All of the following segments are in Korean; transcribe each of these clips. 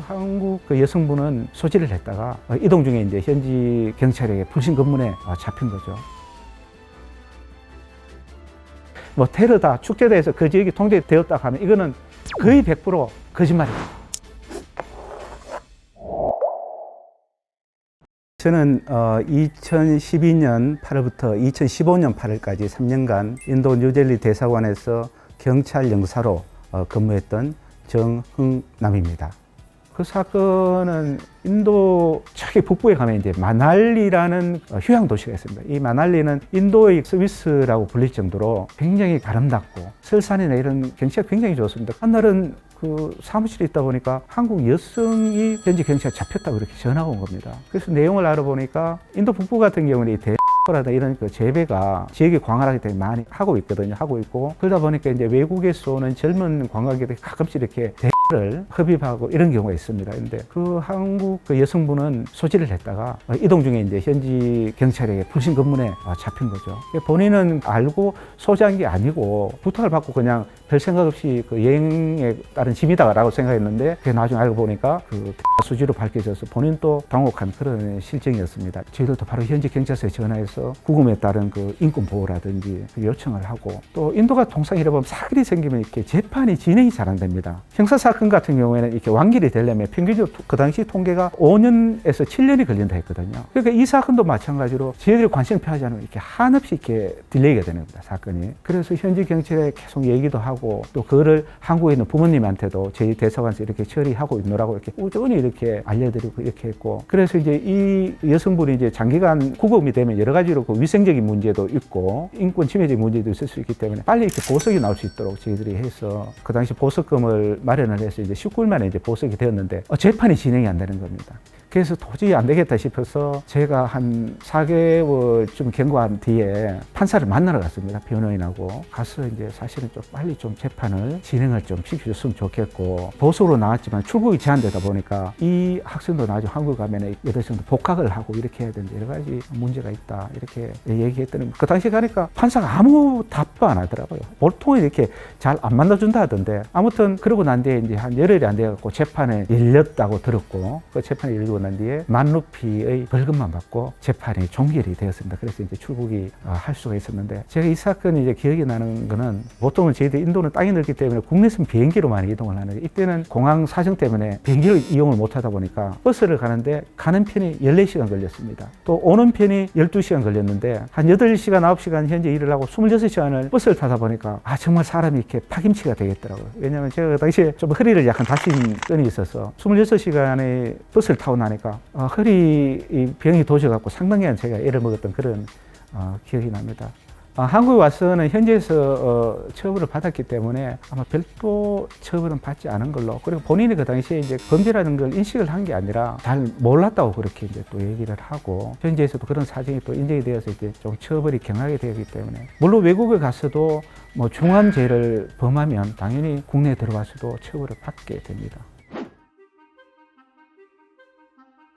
한국 여성분은 소지를 했다가 이동 중에 이제 현지 경찰에게 불신 검문에 잡힌 거죠. 뭐 테러다, 축제대에서 그 지역이 통제되었다 하면 이거는 거의 100% 거짓말입니다. 저는 2012년 8월부터 2015년 8월까지 3년간 인도 뉴델리 대사관에서 경찰 영사로 근무했던 정흥남입니다. 그 사건은 인도 저기 북부에 가면 이제 마날리라는 휴양 도시가 있습니다. 이 마날리는 인도의 스위스라고 불릴 정도로 굉장히 아름답고 설산이나 이런 경치가 굉장히 좋습니다. 한날은 그 사무실에 있다 보니까 한국 여성이 현지 경찰에 잡혔다고 이렇게 전화가 온 겁니다. 그래서 내용을 알아보니까 인도 북부 같은 경우는 라다 이런 그 재배가 지역이 광활하기 때문에 많이 하고 있거든요. 하고 있고 그러다 보니까 이제 외국에서 오는 젊은 관광객들이 가끔씩 이렇게 대를 흡입하고 이런 경우가 있습니다. 근데 그 한국 그 여성분은 소지를 했다가 이동 중에 이제 현지 경찰에게 불신 검문에 잡힌 거죠. 본인은 알고 소지한 게 아니고 부탁을 받고 그냥 별 생각 없이 그 여행에 따른 짐이다라고 생각했는데 그게 나중에 알고 보니까 그 수지로 밝혀져서 본인도 당혹한 그런 실정이었습니다. 저희들도 바로 현지 경찰서에 전화해서 구금에 따른 그 인권 보호라든지 요청을 하고 또 인도가 통상 이래 보면 사건이 생기면 이렇게 재판이 진행이 잘 안 됩니다. 형사 사건 같은 경우에는 이렇게 완결이 되려면 평균적으로 그 당시 통계가 5년에서 7년이 걸린다 했거든요. 그러니까 이 사건도 마찬가지로 저희들이 관심을 표하지 않으면 이렇게 한없이 이렇게 딜레이가 되는 겁니다. 사건이. 그래서 현지 경찰에 계속 얘기도 하고 또 그거를 한국에 있는 부모님한테도 저희 대사관에서 이렇게 처리하고 있노라고 이렇게 꾸준히 이렇게 알려드리고 이렇게 했고 그래서 이제 이 여성분이 이제 장기간 구금이 되면 여러 가지로 그 위생적인 문제도 있고 인권 침해적인 문제도 있을 수 있기 때문에 빨리 이렇게 보석이 나올 수 있도록 저희들이 해서 그 당시 보석금을 마련을 해서 이제 19일 만에 이제 보석이 되었는데 재판이 진행이 안 되는 겁니다. 그래서 도저히 안 되겠다 싶어서 제가 한 4개월쯤 경과한 뒤에 판사를 만나러 갔습니다. 변호인하고 가서 이제 사실은 좀 빨리 좀 재판을 진행을 좀 시켜줬으면 좋겠고 보석으로 나왔지만 출국이 제한되다 보니까 이 학생도 나중에 한국 가면 여대생도 복학을 하고 이렇게 해야 되는데 여러 가지 문제가 있다 이렇게 얘기했더니 그 당시 가니까 판사가 아무 답도 안 하더라고요. 보통 이렇게 잘 안 만나준다 하던데 아무튼 그러고 난 뒤에 이제 한 열흘이 안 돼갖고 재판에 열렸다고 들었고 그 재판에 열리고 난 뒤에 10,000루피의 벌금만 받고 재판이 종결이 되었습니다. 그래서 이제 출국이 할 수가 있었는데 제가 이 사건이 이제 기억이 나는 거는 보통은 저희들 인도는 땅이 넓기 때문에 국내선 비행기로 많이 이동을 하는데 이때는 공항 사정 때문에 비행기를 이용을 못 하다 보니까 버스를 가는데 가는 편이 14시간 걸렸습니다. 또 오는 편이 12시간 걸렸는데 한 8시간, 9시간 현재 일을 하고 26시간을 버스를 타다 보니까 정말 사람이 이렇게 파김치가 되겠더라고요. 왜냐하면 제가 그 당시에 좀 허리를 약간 다친 건이 있어서 26시간의 버스를 타고 나니까 허리 병이 도져갖고 상당히 제가 애를 먹었던 그런 기억이 납니다. 한국에 와서는 현지에서 처벌을 받았기 때문에 아마 별도 처벌은 받지 않은 걸로 그리고 본인이 그 당시에 이제 범죄라는 걸 인식을 한 게 아니라 잘 몰랐다고 그렇게 이제 또 얘기를 하고 현지에서도 그런 사정이 또 인정이 되어서 이제 좀 처벌이 경하게 되기 때문에 물론 외국에 가서도 뭐 중환죄를 범하면 당연히 국내에 들어가서도 처벌을 받게 됩니다.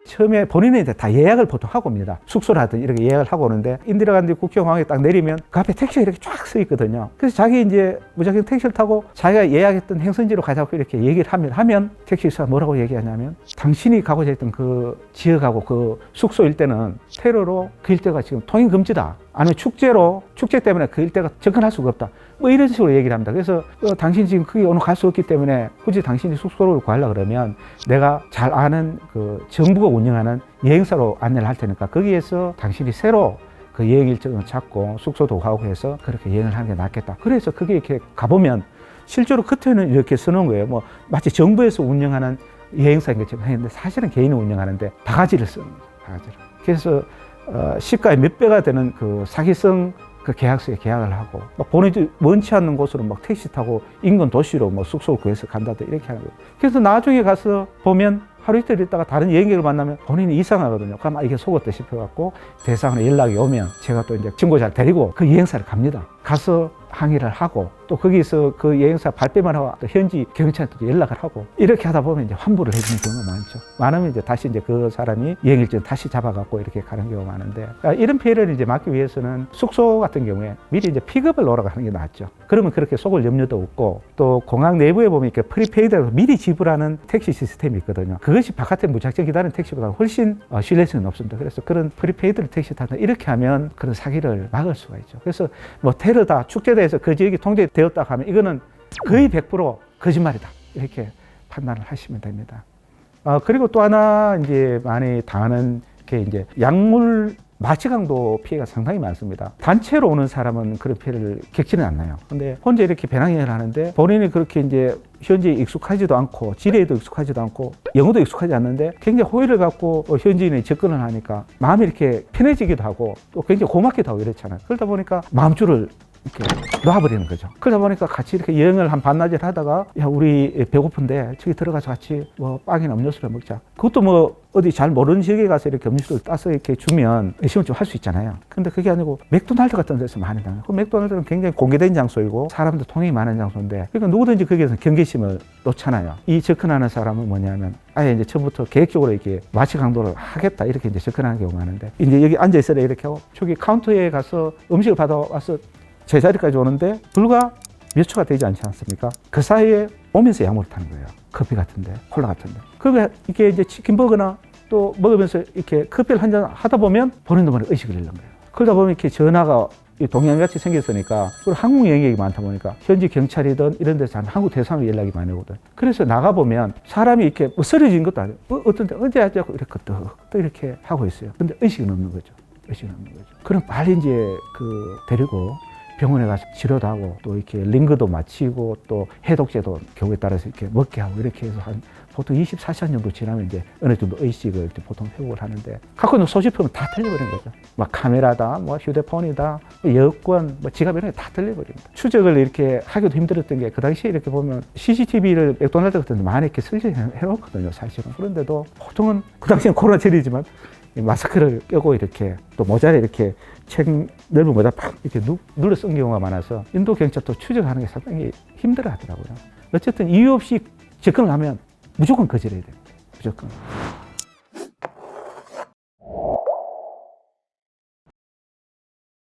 처음에 본인은 이제 다 예약을 보통 하고 옵니다. 숙소라든 이렇게 예약을 하고 오는데 인디라간디 국경공항에 딱 내리면 그 앞에 택시가 이렇게 쫙 서 있거든요. 그래서 자기 이제 무작정 택시를 타고 자기가 예약했던 행선지로 가자고 이렇게 얘기를 하면 택시기사가 뭐라고 얘기하냐면 당신이 가고자 했던 그 지역하고 그 숙소 일대는 테러로 그 일대가 지금 통행 금지다. 아니면 축제 때문에 그 일대가 접근할 수가 없다. 뭐 이런 식으로 얘기를 합니다. 그래서 당신 지금 거기 오늘 갈 수 없기 때문에 굳이 당신이 숙소를 구하려고 그러면 내가 잘 아는 그 정부가 운영하는 여행사로 안내를 할 테니까 거기에서 당신이 새로 그 여행 일정을 잡고 숙소도 가고 해서 그렇게 여행을 하는 게 낫겠다. 그래서 그게 이렇게 가보면 실제로 끝에는 이렇게 쓰는 거예요. 뭐 마치 정부에서 운영하는 여행사인 것처럼 했는데 사실은 개인이 운영하는데 바가지를 쓰는 거예요. 바가지를. 그래서 시가의 몇 배가 되는 그 사기성 그 계약서에 계약을 하고 막 본인이 원치 않는 곳으로 막 택시 타고 인근 도시로 뭐 숙소를 구해서 간다든 이렇게 하는 거예요. 그래서 나중에 가서 보면 하루 이틀 있다가 다른 여행객을 만나면 본인이 이상하거든요. 그럼 이게 속았다 싶어갖고 대사관에 연락이 오면 제가 또 이제 친구 잘 데리고 그 여행사를 갑니다. 가서 항의를 하고 또 거기서 그 여행사 발뺌을 하고 또 현지 경찰한테 연락을 하고 이렇게 하다 보면 이제 환불을 해주는 경우가 많죠. 많으면 이제 다시 이제 그 사람이 여행 일정 다시 잡아갖고 이렇게 가는 경우가 많은데 이런 피해를 이제 막기 위해서는 숙소 같은 경우에 미리 이제 픽업을 오라고 하는 게 낫죠. 그러면 그렇게 속을 염려도 없고 또 공항 내부에 보면 이렇게 프리페이드로 미리 지불하는 택시 시스템이 있거든요. 그것이 바깥에 무작정 기다리는 택시보다 훨씬 신뢰성이 높습니다. 그래서 그런 프리페이드로 택시 타다 이렇게 하면 그런 사기를 막을 수가 있죠. 그래서 뭐 테러다 축제대에서 그 지역이 통제되었다 하면 이거는 거의 100% 거짓말이다 이렇게 판단을 하시면 됩니다. 그리고 또 하나 이제 많이 당하는 게 이제 약물 마취강도 피해가 상당히 많습니다. 단체로 오는 사람은 그런 피해를 겪지는 않나요. 근데 혼자 이렇게 배낭여행을 하는데 본인이 그렇게 이제 현지에 익숙하지도 않고 지리에도 익숙하지도 않고 영어도 익숙하지 않는데 굉장히 호의를 갖고 현지인이 접근을 하니까 마음이 이렇게 편해지기도 하고 또 굉장히 고맙기도 하고 이렇잖아요. 그러다 보니까 마음줄을 이렇게 놔버리는 거죠. 그러다 보니까 같이 이렇게 여행을 한 반나절 하다가 야 우리 배고픈데 저기 들어가서 같이 뭐 빵이나 음료수를 먹자. 그것도 뭐 어디 잘 모르는 지역에 가서 이렇게 음료수를 따서 이렇게 주면 의심을 좀 할 수 있잖아요. 근데 그게 아니고 맥도날드 같은 데서 많이 나요. 그 맥도날드는 굉장히 공개된 장소이고 사람들 통행이 많은 장소인데 그러니까 누구든지 거기에서 경계심을 놓잖아요. 이 접근하는 사람은 뭐냐면 아예 이제 처음부터 계획적으로 이렇게 마취 강도를 하겠다 이렇게 이제 접근하는 경우가 많은데 이제 여기 앉아 있어라 이렇게 하고 저기 카운터에 가서 음식을 받아와서 제자리까지 오는데 불과 몇 초가 되지 않지 않습니까? 그 사이에 오면서 약물을 타는 거예요. 커피 같은데, 콜라 같은데. 그러면 이게 이제 치킨 버거나 또 먹으면서 이렇게 커피를 한잔 하다 보면 본인도 모르게 의식을 잃는 거예요. 그러다 보면 이렇게 전화가 동양같이 생겼으니까 그리고 한국 여행객이 많다 보니까 현지 경찰이든 이런 데서 한국 대사관에 연락이 많이 오거든. 그래서 나가보면 사람이 이렇게 뭐 쓰러진 것도 아니고 어떤 데 언제 하자고 이렇게 또 이렇게 하고 있어요. 근데 의식은 없는 거죠. 의식은 없는 거죠. 그럼 빨리 이제 데리고 병원에 가서 치료도 하고 또 이렇게 링거도 맞히고 또 해독제도 경우에 따라서 이렇게 먹게 하고 이렇게 해서 한 보통 24시간 정도 지나면 이제 어느 정도 의식을 보통 회복을 하는데 갖고 있는 소지품은 다 틀려버린 거죠. 막 카메라다, 뭐 휴대폰이다, 여권, 뭐 지갑 이런 게 다 틀려버립니다. 추적을 이렇게 하기도 힘들었던 게 그 당시에 이렇게 보면 CCTV를 맥도날드 같은 데 많이 이렇게 설치해놓거든요, 사실은. 그런데도 보통은 그 당시에는 코로나 전이지만 마스크를 껴고 이렇게 또 모자를 이렇게 책 넓은 모자 팍 이렇게 눌러 쓴 경우가 많아서 인도 경찰도 추적하는 게 상당히 힘들어 하더라고요. 어쨌든 이유 없이 접근을 하면 무조건 거절해야 됩니다. 무조건.